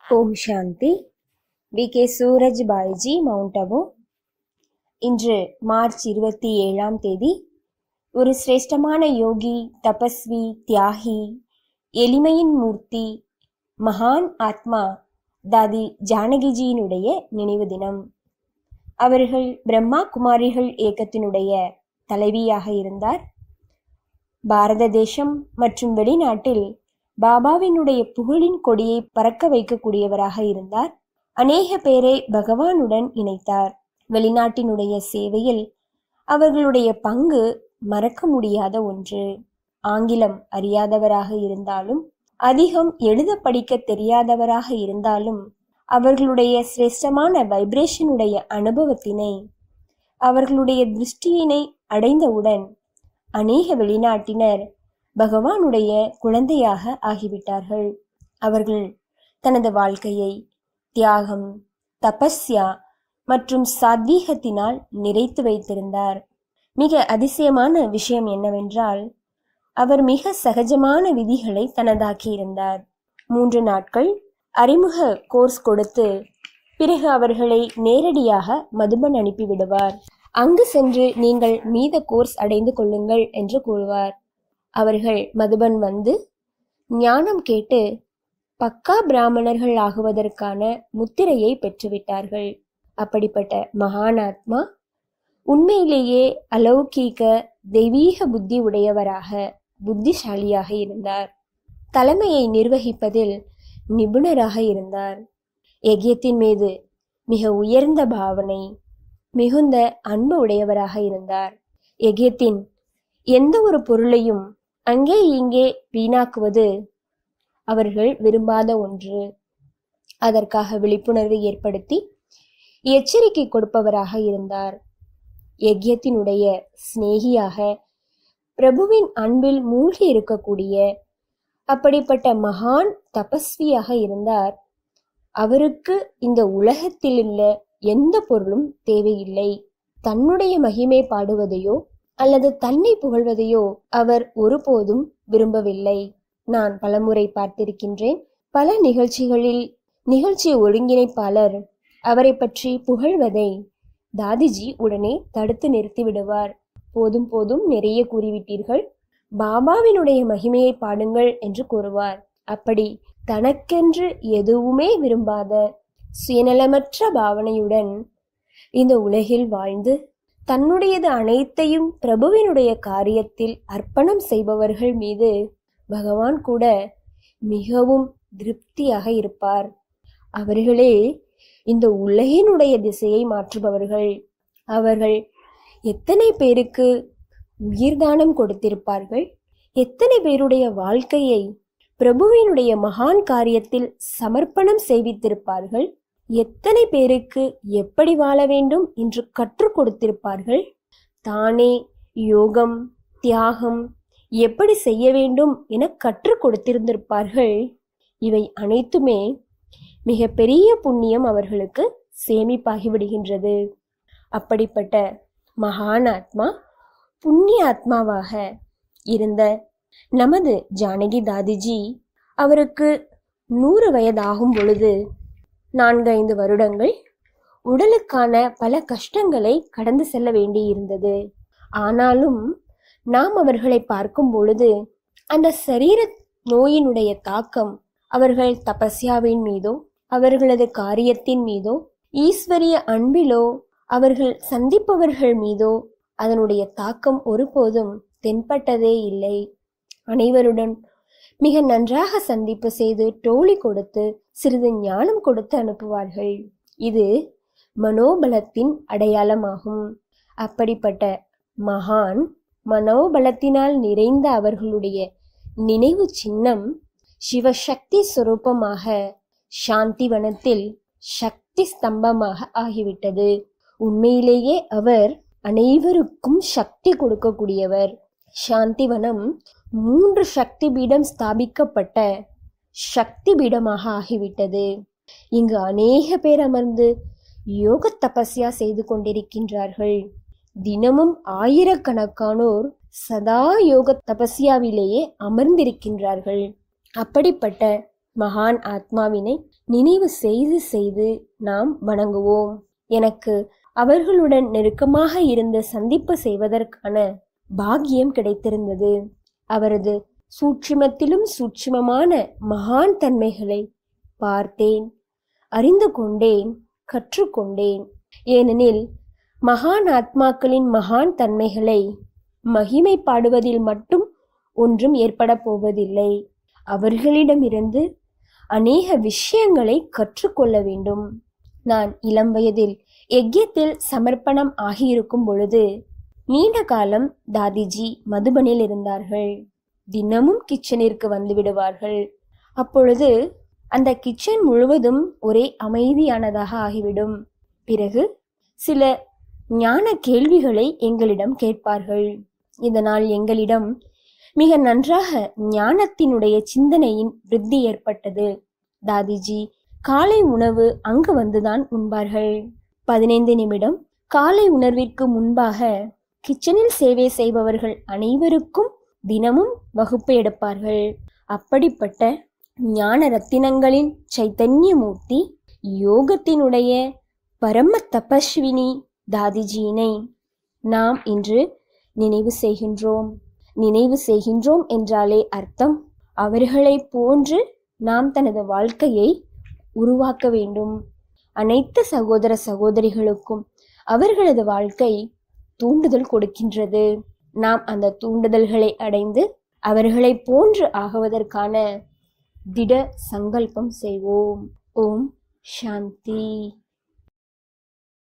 ஓம் Shanti. V K. Suraj Bhaiji, mount Abu. இன்று March 27ஆம் தேதி. ஒரு சிரேஷ்டமான யோகி, தபஸ்வி, தியாகி, எளிமையின் மூர்த்தி, மகான் ஆத்மா தாதி ஜானகிஜியினுடைய நினைவு தினம். அவர்கள் பிரம்மா குமாரிகள் இயக்கத்தினுடைய தலைவியாக இருந்தார். பாரத தேசம் மற்றும் வெளிநாட்டில் பாபாவினுடைய புகழின் கொடியை பறக்க வைக்கக்கூடியவராக இருந்தார். அநேக பேரை பகவானுடன் இணைத்தார். வெளிநாட்டினுடைய சேவையில் அவர்களுடைய பங்கு மறக்க முடியாத ஒன்று. ஆங்கிலம் அறியாதவராக இருந்தாலும், அதிகம் எழுத படிக்க தெரியாதவராக இருந்தாலும், அவர்களுடைய சிரேஷ்டமான வைப்ரேஷனுடைய அனுபவத்தினை, அவர்களுடைய திருஷ்டியினை அடைந்தவுடன் அநேக வெளிநாட்டினர் பகவானுடைய குழந்தையாக ஆகிவிட்டார்கள். அவர்கள் தனது வாழ்க்கையை தியாகம், தபஸ்யா மற்றும் சாத்வீகத்தினால் நிறைத்து வைத்திருந்தார். மிக அதிசயமான விஷயம் என்னவென்றால், அவர் மிக சகஜமான விதிகளை தனதாக்கியிருந்தார். 3 நாட்கள் அறிமுக கோர்ஸ் கொடுத்து பிறகு அவர்களை நேரடியாக மதுபன் அனுப்பிவிடுவார். அங்கு சென்று நீங்கள் மீத கோர்ஸ் அடைந்து கொள்ளுங்கள் என்று கூறுவார். அவர்கள் மதுபன் வந்து ஞானம் கேட்டு பக்கா பிராமணர்கள் ஆகுவதற்கான முத்திரையை பெற்றுவிட்டார்கள். அப்படிப்பட்ட மகான் ஆத்மா உண்மையிலேயே அலௌகீக தெய்வீக புத்தி உடையவராக, புத்திசாலியாக இருந்தார். தலைமையை நிர்வகிப்பதில் நிபுணராக இருந்தார். யஜ்யத்தின் மீது மிக உயர்ந்த பாவனை, மிகுந்த அன்பு உடையவராக இருந்தார். யஜ்யத்தின் எந்த ஒரு பொருளையும் அங்கே இங்கே வீணாக்குவது அவர்கள் விரும்பாத ஒன்று. அதற்காக விழிப்புணர்வு ஏற்படுத்தி எச்சரிக்கை கொடுப்பவராக இருந்தார். யஜ்யத்தினுடைய சிநேகியாக, பிரபுவின் அன்பில் மூழ்கி இருக்கக்கூடிய அப்படிப்பட்ட மகான் தபஸ்வியாக இருந்தார். அவருக்கு இந்த உலகத்தில் உள்ள எந்த பொருளும் தேவையில்லை. தன்னுடைய மகிமை பாடுவதையோ அல்லது தன்னை புகழ்வதையோ அவர் ஒருபோதும் விரும்பவில்லை. நான் பலமுறை பார்த்திருக்கின்றேன். பல நிகழ்ச்சிகளில் நிகழ்ச்சி ஒருங்கிணைப்பாளர் அவரை பற்றி புகழ்வதை தாதிஜி உடனே தடுத்து நிறுத்தி விடுவார். போதும் போதும், நிறைய கூறிவிட்டீர்கள், பாபாவினுடைய மகிமையை பாடுங்கள் என்று கூறுவார். அப்படி தனக்கென்று எதுவுமே விரும்பாத சுயநலமற்ற பாவனையுடன் இந்த உலகில் வாழ்ந்து தன்னுடையது அனைத்தையும் பிரபுவினுடைய காரியத்தில் அர்ப்பணம் செய்பவர்கள் மீது பகவான் கூட மிகவும் திருப்தியாக இருப்பார். அவர்களே இந்த உலகினுடைய திசையை மாற்றுபவர்கள். அவர்கள் எத்தனை பேருக்கு உயிர்தானம் கொடுத்திருப்பார்கள், எத்தனை பேருடைய வாழ்க்கையை பிரபுவினுடைய மகான் காரியத்தில் சமர்ப்பணம் செய்வித்திருப்பார்கள், எத்தனை பேருக்கு எப்படி வாழ வேண்டும் என்று கற்றுக் கொடுத்திருப்பார்கள், தானே யோகம், தியாகம் எப்படி செய்ய வேண்டும் என கற்றுக் கொடுத்திருந்திருப்பார்கள். இவை அனைத்துமே மிக பெரிய புண்ணியம் அவர்களுக்கு சேமிப்பாகிவிடுகின்றது. அப்படிப்பட்ட மகான் ஆத்மா, புண்ணிய ஆத்மாவாக இருந்த நமது ஜானகி தாதிஜி, அவருக்கு 100 வயதாகும் பொழுது 4-5 வருடங்கள் உடலுக்கான பல கஷ்டங்களை கடந்து செல்ல வேண்டியிருந்தது. ஆனாலும் நாம் அவர்களை பார்க்கும் பொழுது அந்த சரீர நோயினுடைய தாக்கம் அவர்கள் தபஸ்யாவின் மீதோ, அவர்களது காரியத்தின் மீதோ, ஈஸ்வரிய அன்பிலோ, அவர்கள் சந்திப்பவர்கள் மீதோ அதனுடைய தாக்கம் ஒருபோதும் தென்பட்டதே இல்லை. அனைவருடன் மிக நன்றாக சந்திப்பு செய்து டோலி கொடுத்து சிறிது ஞானம் கொடுத்து அனுப்புவார்கள். இது மனோபலத்தின் அடையாளமாகும். அப்படிப்பட்ட மகான் மனோபலத்தினால் நிறைந்த அவர்களுடைய நினைவு சின்னம் சிவசக்தி சுரூபமாக சாந்திவனத்தில் சக்தி ஸ்தம்பமாக ஆகிவிட்டது. உண்மையிலேயே அவர் அனைவருக்கும் சக்தி கொடுக்கக்கூடியவர். சாந்திவனம் 3 சக்தி பீடம் ஸ்தாபிக்கப்பட்ட சக்தி பீடமாக ஆகிவிட்டது. இங்கு அநேக பேர் அமர்ந்து யோக தபஸ்யா செய்து கொண்டிருக்கின்றார்கள். தினமும் ஆயிரக்கணக்கானோர் சதா யோக தபஸ்யாவிலேயே அமர்ந்திருக்கின்றார்கள். அப்படிப்பட்ட மகான் ஆத்மாவினை நினைவு செய்து செய்து நாம் வணங்குவோம். எனக்கு அவர்களுடன் நெருக்கமாக இருந்து சந்திப்பு செய்வதற்கான பாக்கியம் கிடைத்திருந்தது. அவரது சூட்சுமத்திலும் சூட்சுமமான மகான் தன்மைகளை பார்த்தேன், அறிந்து கொண்டேன், கற்றுக்கொண்டேன். ஏனெனில் மகான் ஆத்மாக்களின் மகான் தன்மைகளை மகிமை பாடுவதில் மட்டும் ஒன்றும் ஏற்பட போவதில்லை. அவர்களிடமிருந்து அநேக விஷயங்களை கற்றுக்கொள்ள வேண்டும். நான் இளம் வயதில் யஜ்யத்தில் சமர்ப்பணம் ஆகியிருக்கும் பொழுது நீண்ட காலம் தாதிஜி மதுபனில் இருந்தார்கள். தினமும் கிச்சனிற்கு வந்து விடுவார்கள். அப்பொழுது அந்த கிச்சன் முழுவதும் ஒரே அமைதியானதாக ஆகிவிடும். பிறகு சில ஞான கேள்விகளை எங்களிடம் கேட்பார்கள். இதனால் எங்களிடம் மிக நன்றாக ஞானத்தினுடைய சிந்தனையின் விருத்தி ஏற்பட்டது. தாதிஜி காலை உணவு அங்கு வந்துதான் உண்பார்கள். 15 நிமிடம் காலை உணர்விற்கு முன்பாக கிச்சனில் சேவை செய்பவர்கள் அனைவருக்கும் தினமும் வகுப்பு எடுப்பார்கள். அப்படிப்பட்ட ஞான ரத்தினங்களின் சைத்தன்யமூர்த்தி, யோகத்தினுடைய பரம தபஸ்வினி தாதிஜியினை நாம் இன்று நினைவு செய்கின்றோம். நினைவு செய்கின்றோம் என்றாலே அர்த்தம் அவர்களை போன்று நாம் தனது வாழ்க்கையை உருவாக்க வேண்டும். அனைத்து சகோதர சகோதரிகளுக்கும் அவர்களது வாழ்க்கை தூண்டுதல் கொடுக்கின்றது. நாம் அந்த தூண்டுதல்களை அடைந்து அவர்களை போன்று ஆகுவதற்கான திட சங்கல்பம் செய்வோம். ஓம் சாந்தி.